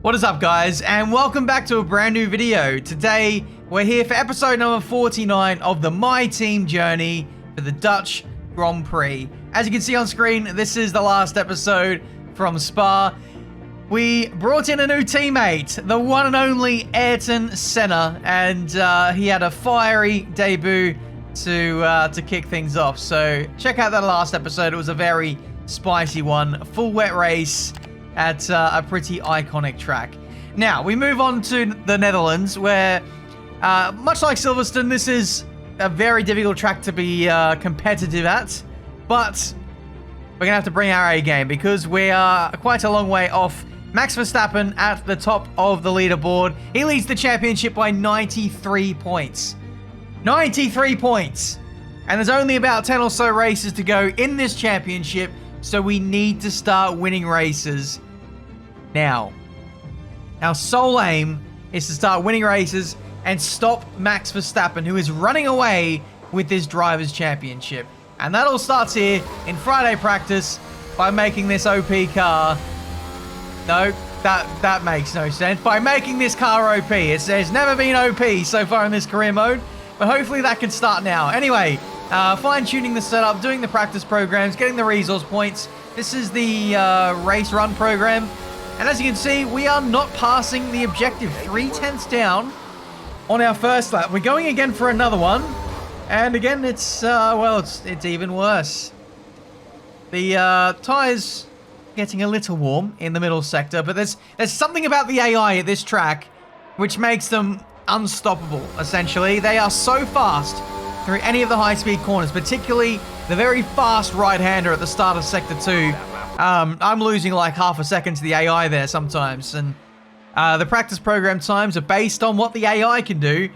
What is up, guys, and welcome back to a brand new video. Today we're here for episode number 49 of the My Team journey for the Dutch Grand Prix. As you can see on screen, this is the last episode from Spa. We brought in a new teammate, the one and only Ayrton Senna, and he had a fiery debut to kick things off. So check out that last episode. It was a very spicy one, a full wet race at a pretty iconic track. Now, we move on to the Netherlands, where, much like Silverstone, this is a very difficult track to be competitive at, but we're going to have to bring our A game because we are quite a long way off Max Verstappen at the top of the leaderboard. He leads the championship by 93 points. 93 points! And there's only about 10 or so races to go in this championship, so we need to start winning races now. Our sole aim is to start winning races and stop Max Verstappen, who is running away with this Drivers' Championship. And that all starts here in Friday practice by making this OP car. No, that makes no sense. By making this car OP. There's never been OP so far in this career mode, but hopefully that can start now. Anyway, fine-tuning the setup, doing the practice programs, getting the resource points. This is the race run program. And as you can see, we are not passing the objective. 3/10 down on our first lap. We're going again for another one. And again, it's even worse. The tyres getting a little warm in the middle sector, but there's something about the AI at this track which makes them unstoppable, essentially. They are so fast through any of the high-speed corners, particularly the very fast right-hander at the start of Sector 2. I'm losing like half a second to the AI there sometimes, and the practice program times are based on what the AI can do,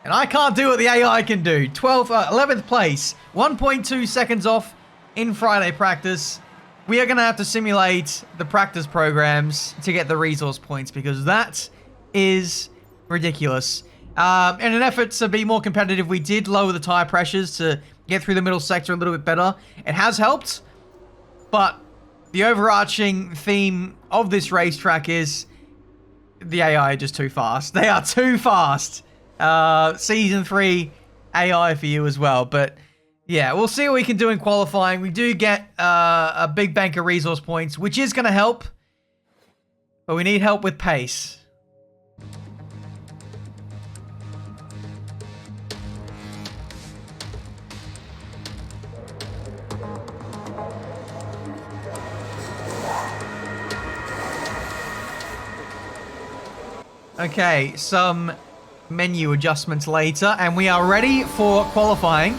and I can't do what the AI can do. 11th place, 1.2 seconds off in Friday practice. We are going to have to simulate the practice programs to get the resource points, because that is ridiculous. In an effort to be more competitive, we did lower the tire pressures to get through the middle sector a little bit better. It has helped, but the overarching theme of this racetrack is the AI are just too fast. They are too fast. Season 3 AI for you as well. But yeah, we'll see what we can do in qualifying. We do get a big bank of resource points, which is going to help. But we need help with pace. Okay, some menu adjustments later, and we are ready for qualifying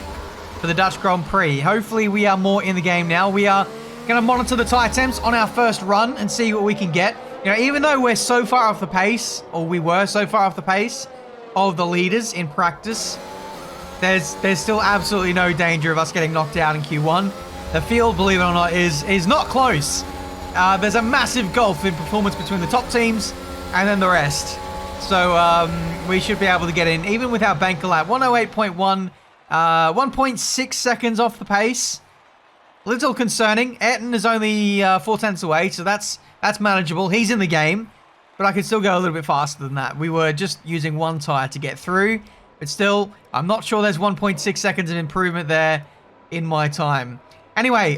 for the Dutch Grand Prix. Hopefully we are more in the game now. We are going to monitor the tyre temps on our first run and see what we can get. You know, even though we're so far off the pace, or we were so far off the pace of the leaders in practice, there's still absolutely no danger of us getting knocked out in Q1. The field, believe it or not, is not close. There's a massive gulf in performance between the top teams and then the rest. So we should be able to get in, even with our banker lap. 108.1, 1.6 seconds off the pace. Little concerning. Ayrton is only 4/10 away, so that's manageable. He's in the game, but I could still go a little bit faster than that. We were just using one tire to get through, but still, I'm not sure there's 1.6 seconds of improvement there in my time. Anyway,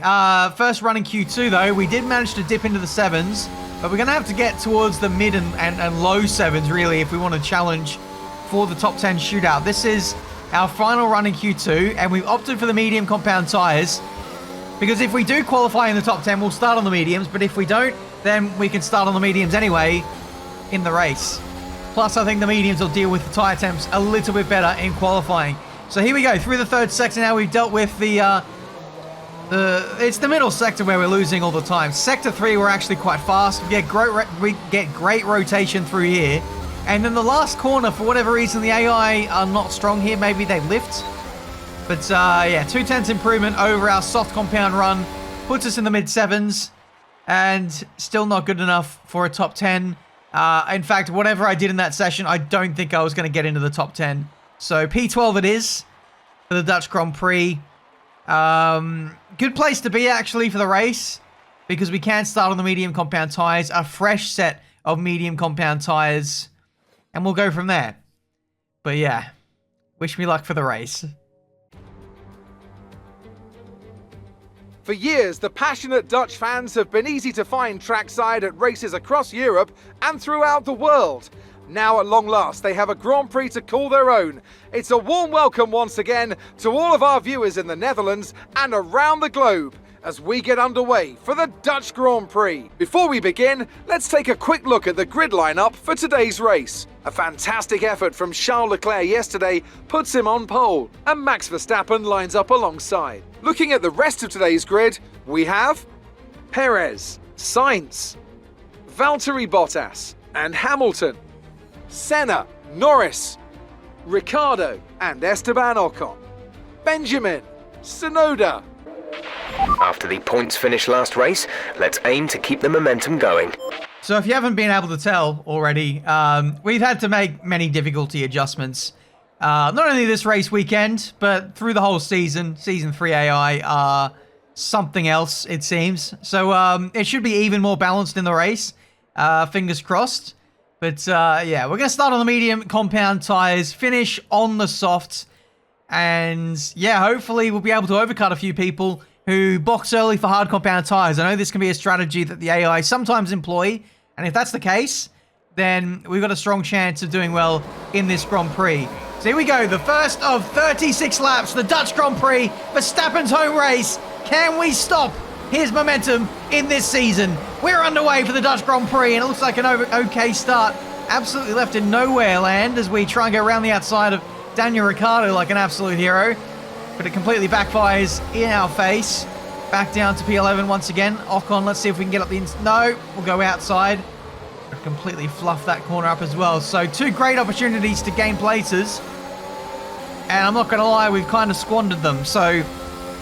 first run in Q2, though, we did manage to dip into the 7s. But we're going to have to get towards the mid and low 7s, really, if we want to challenge for the top 10 shootout. This is our final run in Q2, and we've opted for the medium compound tyres. Because if we do qualify in the top 10, we'll start on the mediums. But if we don't, then we can start on the mediums anyway in the race. Plus, I think the mediums will deal with the tyre temps a little bit better in qualifying. So here we go, through the third sector now. We've dealt with it's the middle sector where we're losing all the time. Sector 3, we're actually quite fast. We get great rotation through here. And then the last corner, for whatever reason, the AI are not strong here. Maybe they lift. But yeah, 2/10 improvement over our soft compound run. Puts us in the mid-7s. And still not good enough for a top 10. In fact, whatever I did in that session, I don't think I was going to get into the top 10. So P12 it is for the Dutch Grand Prix. Good place to be, actually, for the race, because we can start on the medium compound tyres. A fresh set of medium compound tires, and we'll go from there. But yeah, wish me luck for the race. For years, the passionate Dutch fans have been easy to find trackside at races across Europe and throughout the world. Now at long last, they have a Grand Prix to call their own. It's a warm welcome once again to all of our viewers in the Netherlands and around the globe as we get underway for the Dutch Grand Prix. Before we begin, let's take a quick look at the grid lineup for today's race. A fantastic effort from Charles Leclerc yesterday puts him on pole, and Max Verstappen lines up alongside. Looking at the rest of today's grid, we have Perez, Sainz, Valtteri Bottas, and Hamilton, Senna, Norris, Ricciardo, and Esteban Ocon, Benjamin, Tsunoda. After the points finish last race, let's aim to keep the momentum going. So if you haven't been able to tell already, we've had to make many difficulty adjustments. Not only this race weekend, but through the whole season. Season 3 AI are something else, it seems. So it should be even more balanced in the race. Fingers crossed. But yeah, we're going to start on the medium compound tires, finish on the softs. And yeah, hopefully we'll be able to overcut a few people who box early for hard compound tires. I know this can be a strategy that the AI sometimes employ. And if that's the case, then we've got a strong chance of doing well in this Grand Prix. So here we go, the first of 36 laps, the Dutch Grand Prix, Verstappen's home race. Can we stop his momentum in this season? We're underway for the Dutch Grand Prix, and it looks like an okay start. Absolutely left in nowhere land as we try and go around the outside of Daniel Ricciardo like an absolute hero. But it completely backfires in our face. Back down to P11 once again. Ocon, let's see if we can get up the no, we'll go outside. Completely fluff that corner up as well. So two great opportunities to gain places. And I'm not going to lie, we've kind of squandered them. So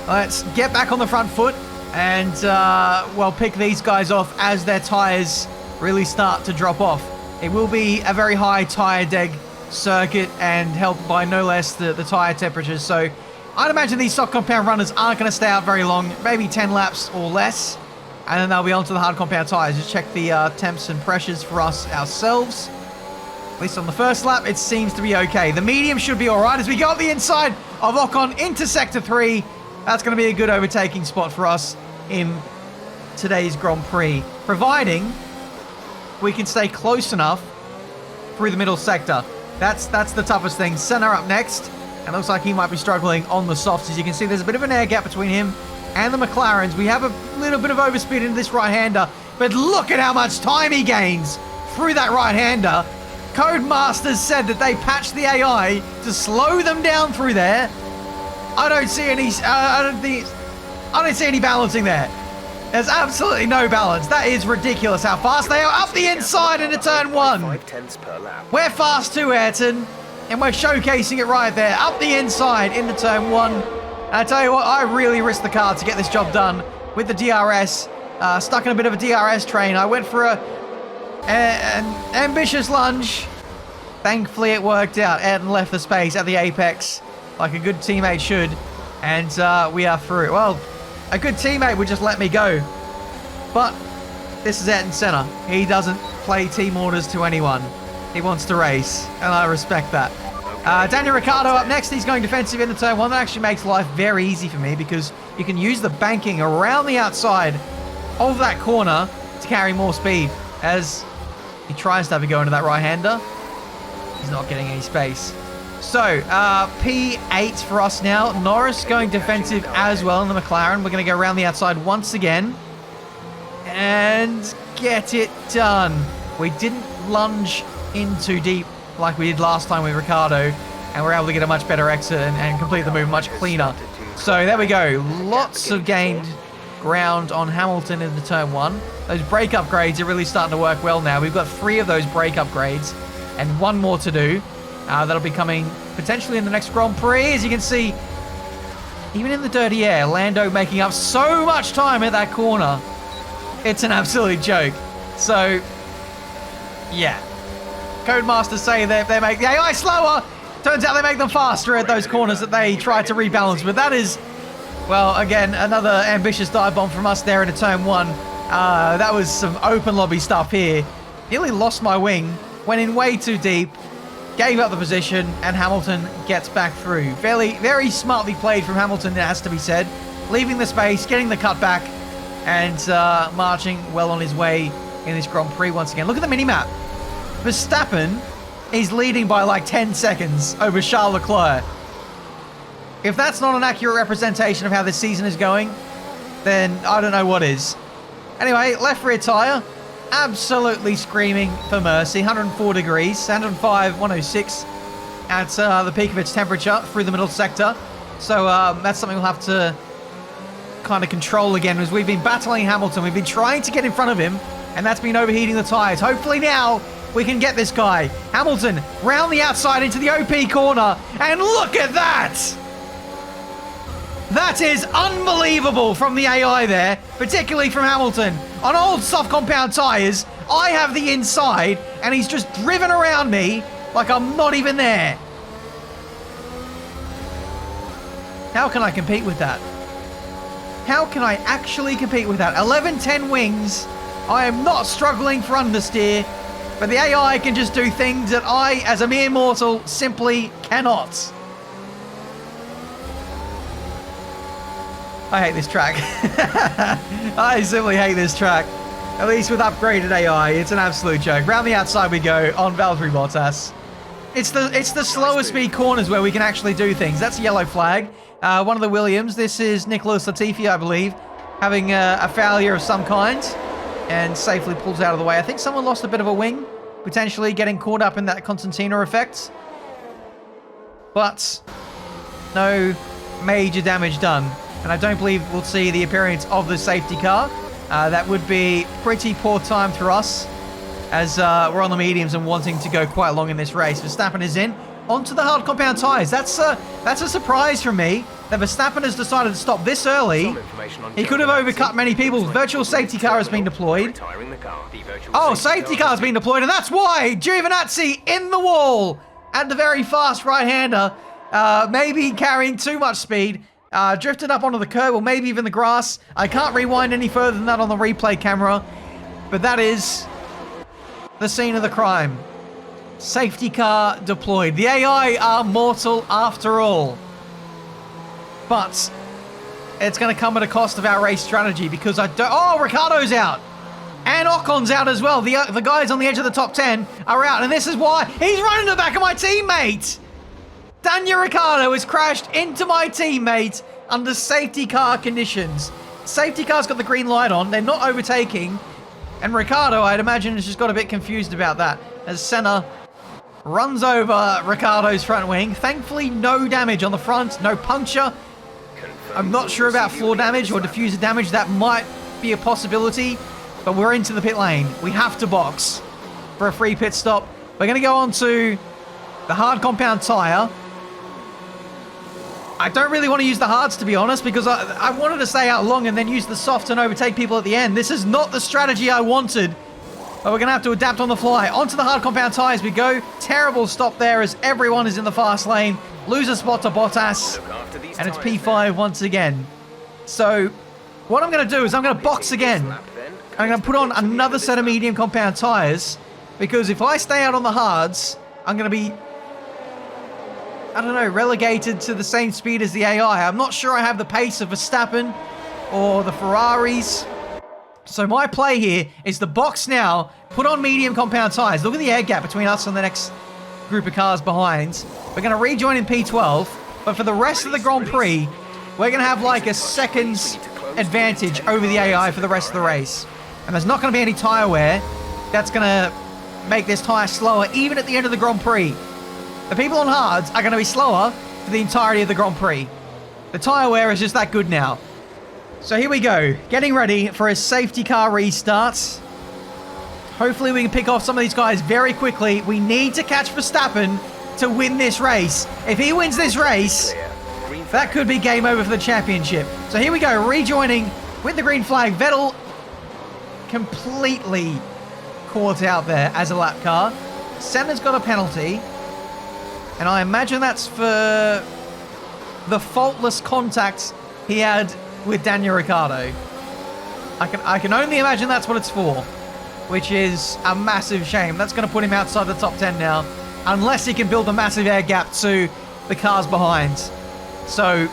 let's get back on the front foot and, well, pick these guys off as their tyres really start to drop off. It will be a very high tyre deg circuit and helped by no less the tyre temperatures. So I'd imagine these soft compound runners aren't going to stay out very long, maybe 10 laps or less. And then they'll be onto the hard compound tyres. Just check the temps and pressures for us ourselves. At least on the first lap, it seems to be okay. The medium should be all right as we go up the inside of Ocon into Sector 3. That's going to be a good overtaking spot for us in today's Grand Prix, providing we can stay close enough through the middle sector. That's the toughest thing. Senna up next, and looks like he might be struggling on the softs. As you can see, there's a bit of an air gap between him and the McLarens. We have a little bit of overspeed into this right-hander, but look at how much time he gains through that right-hander. Codemasters said that they patched the AI to slow them down through there. I don't see any. I don't see any balancing there. There's absolutely no balance. That is ridiculous how fast they are up the inside into turn 1. 0.5 per lap. We're fast too, Ayrton, and we're showcasing it right there. Up the inside into turn 1. And I tell you what, I really risked the car to get this job done with the DRS. Stuck in a bit of a DRS train. I went for an ambitious lunge. Thankfully, it worked out. Ayrton left the space at the apex like a good teammate should. And we are through. Well, a good teammate would just let me go. But this is Ayrton Senna. He doesn't play team orders to anyone. He wants to race, and I respect that. Daniel Ricciardo up next. He's going defensive into turn 1. That actually makes life very easy for me because you can use the banking around the outside of that corner to carry more speed. As he tries to have a go into that right-hander, he's not getting any space. So, P8 for us now. Norris going defensive as well in the McLaren. We're going to go around the outside once again and get it done. We didn't lunge in too deep like we did last time with Ricciardo, and we're able to get a much better exit and complete the move much cleaner. So there we go. Lots of gained ground on Hamilton into turn 1. Those brake upgrades are really starting to work well now. We've got 3 of those brake upgrades and 1 more to do. That'll be coming potentially in the next Grand Prix. As you can see, even in the dirty air, Lando making up so much time at that corner. It's an absolute joke. So, yeah. Codemasters say they make the AI slower. Turns out they make them faster at those corners that they try to rebalance. But that is, well, again, another ambitious dive bomb from us there into turn 1. That was some open lobby stuff here. Nearly lost my wing, went in way too deep, gave up the position, and Hamilton gets back through. Very smartly played from Hamilton, it has to be said. Leaving the space, getting the cutback, and marching well on his way in this Grand Prix once again. Look at the minimap. Verstappen is leading by like 10 seconds over Charles Leclerc. If that's not an accurate representation of how this season is going, then I don't know what is. Anyway, left rear tyre, absolutely screaming for mercy. 104 degrees, 105, 106 at the peak of its temperature through the middle sector. So that's something we'll have to kind of control again, as we've been battling Hamilton. We've been trying to get in front of him, and that's been overheating the tyres. Hopefully now we can get this guy. Hamilton round the outside into the OP corner, and look at that! That is unbelievable from the AI there, particularly from Hamilton. On old soft compound tyres, I have the inside, and he's just driven around me like I'm not even there. How can I compete with that? How can I actually compete with that? 11-10 wings. I am not struggling for understeer, but the AI can just do things that I, as a mere mortal, simply cannot. I hate this track. I simply hate this track. At least with upgraded AI, it's an absolute joke. Round the outside we go on Valtteri Bottas. It's the slower speed corners where we can actually do things. That's a yellow flag. One of the Williams. This is Nicholas Latifi, I believe, having a failure of some kind and safely pulls out of the way. I think someone lost a bit of a wing, potentially getting caught up in that Constantino effect. But no major damage done. And I don't believe we'll see the appearance of the safety car. That would be pretty poor time for us, as we're on the mediums and wanting to go quite long in this race. Verstappen is in onto the hard compound tyres. That's a surprise from me that Verstappen has decided to stop this early. He could have overcut many people. Virtual safety car has been deployed. Oh, safety car has been deployed, and that's why Giovinazzi in the wall at the very fast right-hander, maybe carrying too much speed. Drifted up onto the curb, or maybe even the grass. I can't rewind any further than that on the replay camera, but that is the scene of the crime. Safety car deployed. The AI are mortal after all. But it's going to come at a cost of our race strategy, because I don't... Oh, Ricciardo's out! And Ocon's out as well. The guys on the edge of the top 10 are out, and this is why he's running the back of my teammate! Daniel Ricciardo has crashed into my teammate under safety car conditions. Safety car's got the green light on. They're not overtaking. And Ricciardo, I'd imagine, has just got a bit confused about that as Senna runs over Ricciardo's front wing. Thankfully, no damage on the front, no puncture. I'm not sure about floor damage or diffuser damage. That might be a possibility, but we're into the pit lane. We have to box for a free pit stop. We're going to go on to the hard compound tyre. I don't really want to use the hards, to be honest, because I wanted to stay out long and then use the soft and overtake people at the end. This is not the strategy I wanted, but we're going to have to adapt on the fly. Onto the hard compound tyres we go. Terrible stop there as everyone is in the fast lane. Lose a spot to Bottas, and it's P5 once again. So what I'm going to do is I'm going to box again. I'm going to put on another set of medium compound tyres, because if I stay out on the hards, I'm going to be, I don't know, relegated to the same speed as the AI. I'm not sure I have the pace of Verstappen or the Ferraris. So my play here is to box now, put on medium compound tyres. Look at the air gap between us and the next group of cars behind. We're going to rejoin in P12, but for the rest of the Grand Prix, we're going to have like a second's advantage over the AI for the rest of the race. And there's not going to be any tyre wear. That's going to make this tyre slower, even at the end of the Grand Prix. The people on hards are going to be slower for the entirety of the Grand Prix. The tyre wear is just that good now. So here we go, getting ready for a safety car restart. Hopefully we can pick off some of these guys very quickly. We need to catch Verstappen to win this race. If he wins this race, that could be game over for the championship. So here we go, rejoining with the green flag. Vettel completely caught out there as a lap car. Senna's got a penalty. And I imagine that's for the faultless contact he had with Daniel Ricciardo. I can only imagine that's what it's for. which is a massive shame. That's going to put him outside the top 10 now, unless he can build a massive air gap to the cars behind. So,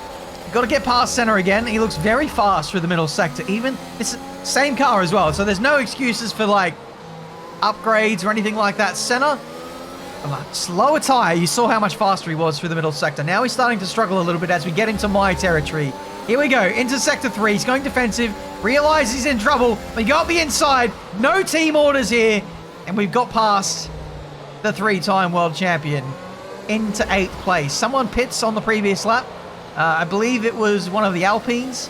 got to get past Senna again. He looks very fast through the middle sector. Even, it's the same car as well, so there's no excuses for, like, upgrades or anything like that. Senna, slower tyre. You saw how much faster he was through the middle sector. Now he's starting to struggle a little bit as we get into my territory. Here we go, into sector 3. He's going defensive, realizes he's in trouble. We got the inside, no team orders here, and we've got past the 3-time world champion into 8th place. Someone pits on the previous lap. I believe it was one of the Alpines.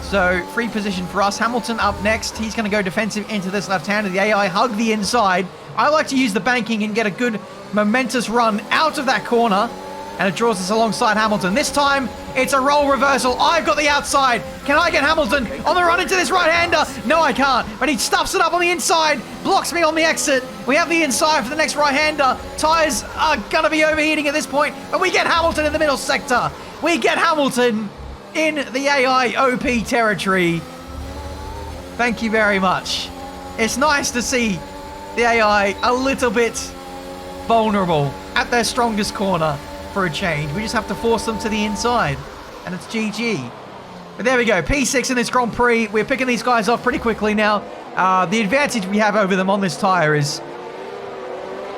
So, free position for us. Hamilton up next. He's going to go defensive into this left-hander. The AI hug the inside. I like to use the banking and get a good momentous run out of that corner. And it draws us alongside Hamilton. This time, it's a role reversal. I've got the outside. Can I get Hamilton on the run into this right-hander? No, I can't. But he stuffs it up on the inside. Blocks me on the exit. We have the inside for the next right-hander. Tyres are going to be overheating at this point. But we get Hamilton in the middle sector. We get Hamilton in the AI OP territory. Thank you very much. It's nice to see the AI a little bit vulnerable at their strongest corner. For a change. We just have to force them to the inside. And it's GG. But there we go. P6 in this Grand Prix. We're picking these guys off pretty quickly now. The advantage we have over them on this tyre is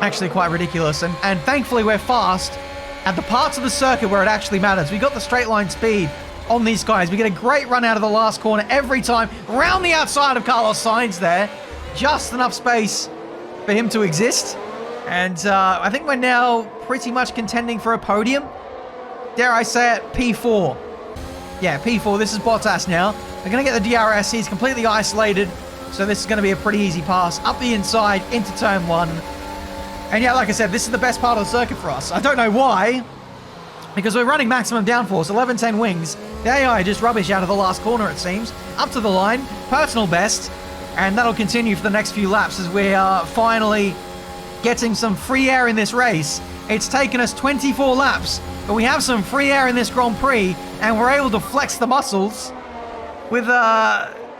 actually quite ridiculous. And thankfully we're fast at the parts of the circuit where it actually matters. We got the straight line speed on these guys. We get a great run out of the last corner every time. Round the outside of Carlos Sainz there. Just enough space for him to exist. And I think we're now pretty much contending for a podium. Dare I say it, P4. Yeah, P4. This is Bottas now. They're going to get the DRS. He's completely isolated. So this is going to be a pretty easy pass. Up the inside, into turn 1. And yeah, like I said, this is the best part of the circuit for us. I don't know why. Because we're running maximum downforce, 11-10 wings. The AI just rubbish out of the last corner, it seems. Up to the line, personal best. And that'll continue for the next few laps as we are finally getting some free air in this race. It's taken us 24 laps, but we have some free air in this Grand Prix, and we're able to flex the muscles with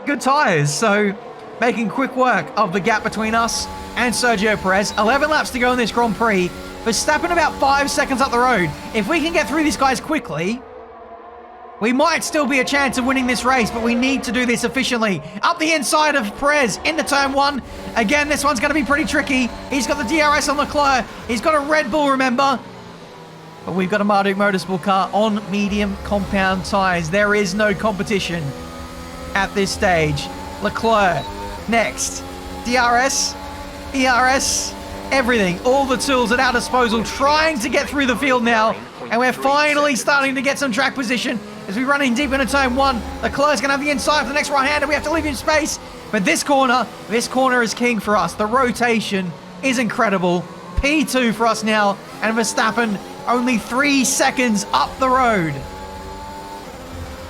good tyres. So, making quick work of the gap between us and Sergio Perez. 11 laps to go in this Grand Prix. Verstappen about 5 seconds up the road. If we can get through these guys quickly, we might still be a chance of winning this race, but we need to do this efficiently. Up the inside of Perez into turn 1. Again, this one's going to be pretty tricky. He's got the DRS on Leclerc. He's got a Red Bull, remember. But we've got a Marduk Motorsport car on medium compound tyres. There is no competition at this stage. Leclerc next. DRS, ERS, everything. All the tools at our disposal, trying to get through the field now. And we're finally starting to get some track position as we run in deep into turn 1. Leclerc's going to have the inside for the next right-hander. We have to leave him space. But this corner is king for us. The rotation is incredible. P2 for us now. And Verstappen only 3 seconds up the road.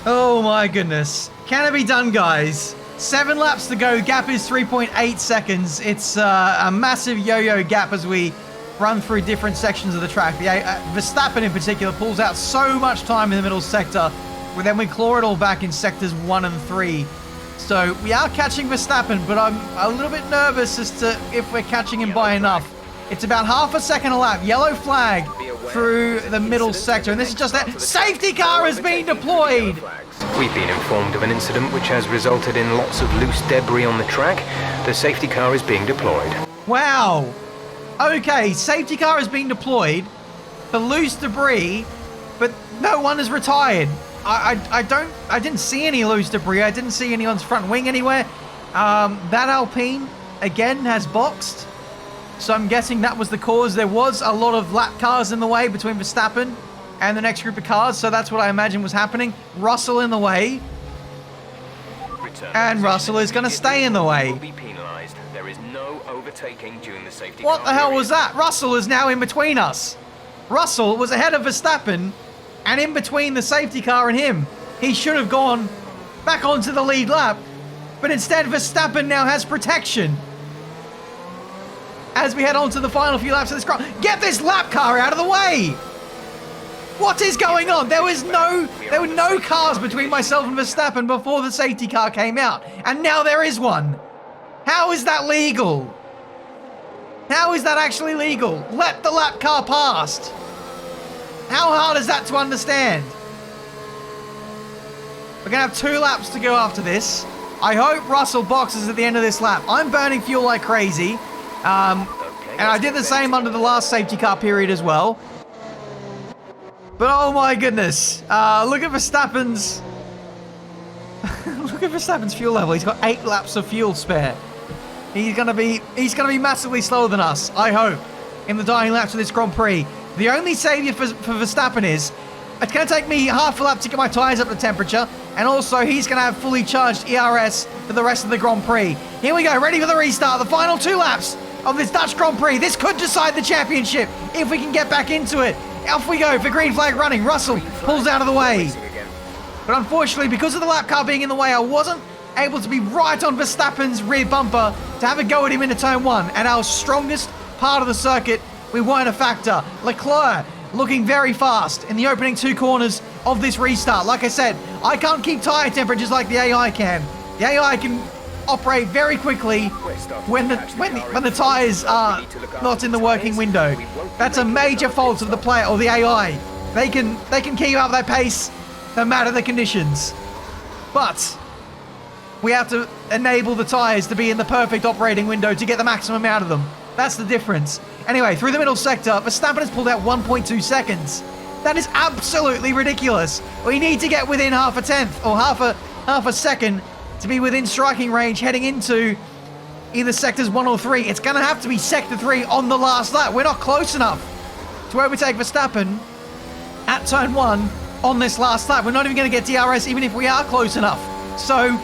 Oh my goodness. Can it be done, guys? 7 laps to go. Gap is 3.8 seconds. It's a massive yo-yo gap as we run through different sections of the track. Verstappen in particular pulls out so much time in the middle sector, but then we claw it all back in sectors 1 and 3. So we are catching Verstappen, but I'm a little bit nervous as to if we're catching him by enough. It's about half a second a lap. Yellow flag through the middle sector, and this is just that. Safety car is being deployed. We've been informed of an incident which has resulted in lots of loose debris on the track. The safety car is being deployed. Wow. Okay, safety car is being deployed for loose debris, but no one is retired. I didn't see any loose debris. I didn't see anyone's front wing anywhere. That Alpine, again, has boxed. So I'm guessing that was the cause. There was a lot of lap cars in the way between Verstappen and the next group of cars. So that's what I imagine was happening. Russell in the way. And Russell is going to stay in the way. There is no overtaking during the safety What the hell was that? Russell is now in between us. Russell was ahead of Verstappen and in between the safety car and him. He should have gone back onto the lead lap, but instead Verstappen now has protection as we head on to the final few laps of this car. Get this lap car out of the way! What is going on? There were no cars between myself and Verstappen before the safety car came out, and now there is one. How is that legal? How is that actually legal? Let the lap car past. How hard is that to understand? We're going to have 2 laps to go after this. I hope Russell boxes at the end of this lap. I'm burning fuel like crazy. And I did the same under the last safety car period as well. But oh my goodness. Look at Verstappen's... look at Verstappen's fuel level. He's got 8 laps of fuel spare. He's gonna be massively slower than us, I hope, in the dying laps of this Grand Prix. The only saviour for Verstappen is, it's going to take me half a lap to get my tyres up to temperature, and also he's going to have fully charged ERS for the rest of the Grand Prix. Here we go, ready for the restart, the final 2 laps of this Dutch Grand Prix. This could decide the championship if we can get back into it. Off we go for green flag running. Russell pulls out of the way. But unfortunately, because of the lap car being in the way, I wasn't able to be right on Verstappen's rear bumper to have a go at him into turn 1. And our strongest part of the circuit, we weren't a factor. Leclerc looking very fast in the opening 2 corners of this restart. Like I said, I can't keep tyre temperatures like the AI can. The AI can operate very quickly when the tyres are not in the working window. That's a major fault of the player or the AI. They can keep up that pace no matter the conditions. But we have to enable the tyres to be in the perfect operating window to get the maximum out of them. That's the difference. Anyway, through the middle sector, Verstappen has pulled out 1.2 seconds. That is absolutely ridiculous. We need to get within half a tenth or half a second to be within striking range heading into either sectors 1 or 3. It's going to have to be sector 3 on the last lap. We're not close enough to overtake Verstappen at turn 1 on this last lap. We're not even going to get DRS even if we are close enough. So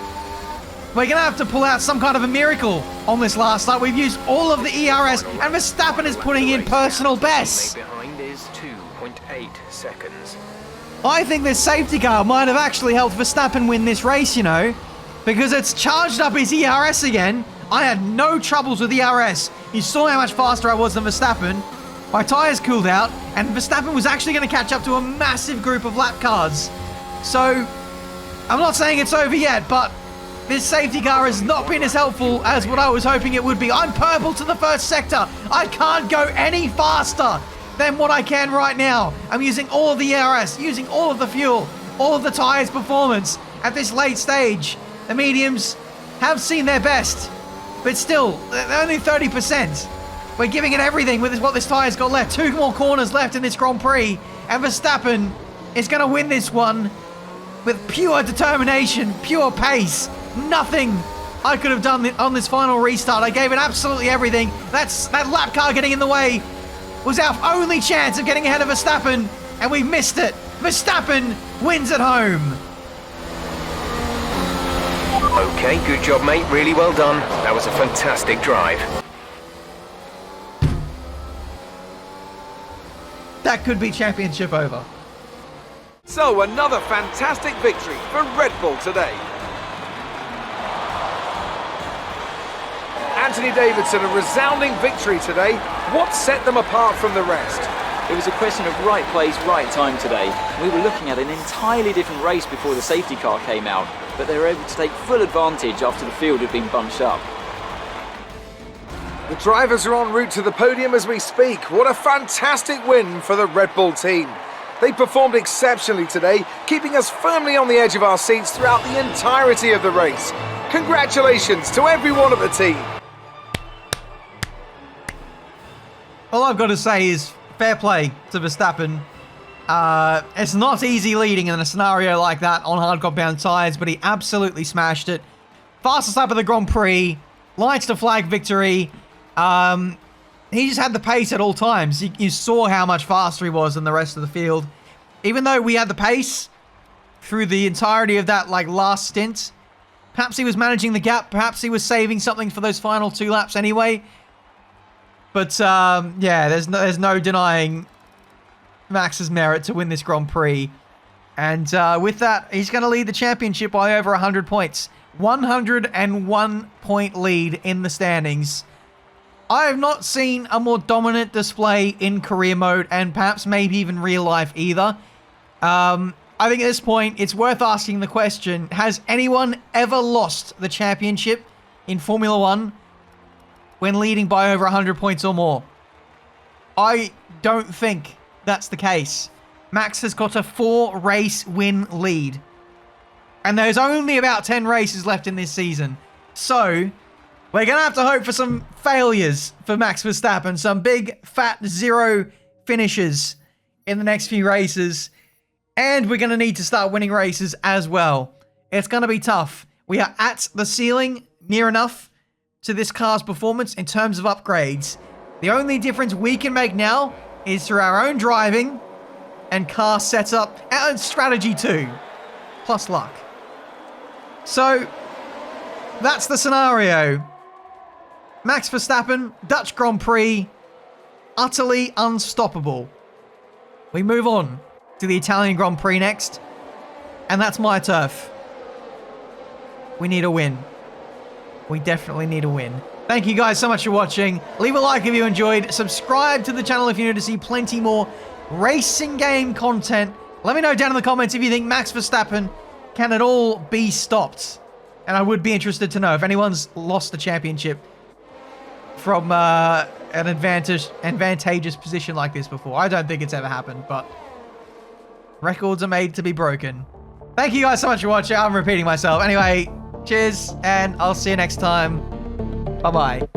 we're going to have to pull out some kind of a miracle on this last lap. We've used all of the ERS, and Verstappen is putting in personal bests. Behind is 2.8 seconds. I think this safety car might have actually helped Verstappen win this race, you know, because it's charged up his ERS again. I had no troubles with ERS. You saw how much faster I was than Verstappen. My tyres cooled out, and Verstappen was actually going to catch up to a massive group of lap cars. So, I'm not saying it's over yet, but this safety car has not been as helpful as what I was hoping it would be. I'm purple to the first sector. I can't go any faster than what I can right now. I'm using all of the ERS, using all of the fuel, all of the tyres performance at this late stage. The mediums have seen their best, but still, they're only 30%. We're giving it everything with what this tyre's got left. 2 more corners left in this Grand Prix, and Verstappen is going to win this one with pure determination, pure pace. Nothing I could have done on this final restart. I gave it absolutely everything. That lap car getting in the way was our only chance of getting ahead of Verstappen, and we missed it. Verstappen wins at home. Okay, good job, mate. Really well done. That was a fantastic drive. That could be championship over. So another fantastic victory for Red Bull today. Anthony Davidson, a resounding victory today. What set them apart from the rest? It was a question of right place, right time today. We were looking at an entirely different race before the safety car came out, but they were able to take full advantage after the field had been bunched up. The drivers are en route to the podium as we speak. What a fantastic win for the Red Bull team. They performed exceptionally today, keeping us firmly on the edge of our seats throughout the entirety of the race. Congratulations to everyone at the team. All I've got to say is fair play to Verstappen. It's not easy leading in a scenario like that on hard compound tyres, but he absolutely smashed it. Fastest lap of the Grand Prix, lights to flag victory. He just had the pace at all times. You saw how much faster he was than the rest of the field. Even though we had the pace through the entirety of that last stint, perhaps he was managing the gap, perhaps he was saving something for those final 2 laps anyway. But yeah, there's no denying Max's merit to win this Grand Prix. And with that, he's going to lead the championship by over 100 points. 101 point lead in the standings. I have not seen a more dominant display in career mode, and perhaps maybe even real life either. I think at this point, it's worth asking the question, has anyone ever lost the championship in Formula One when leading by over 100 points or more. I don't think that's the case. Max has got a 4-race win lead. And there's only about 10 races left in this season. So, we're going to have to hope for some failures for Max Verstappen. Some big, fat, 0 finishes in the next few races. And we're going to need to start winning races as well. It's going to be tough. We are at the ceiling, near enough to this car's performance in terms of upgrades. The only difference we can make now is through our own driving and car setup and strategy too, plus luck. So, that's the scenario. Max Verstappen, Dutch Grand Prix, utterly unstoppable. We move on to the Italian Grand Prix next, and that's my turf. We need a win. We definitely need a win. Thank you guys so much for watching. Leave a like if you enjoyed. Subscribe to the channel if you need to see plenty more racing game content. Let me know down in the comments if you think Max Verstappen can at all be stopped. And I would be interested to know if anyone's lost the championship from an advantageous position like this before. I don't think it's ever happened, but records are made to be broken. Thank you guys so much for watching. I'm repeating myself. Anyway, cheers, and I'll see you next time. Bye-bye.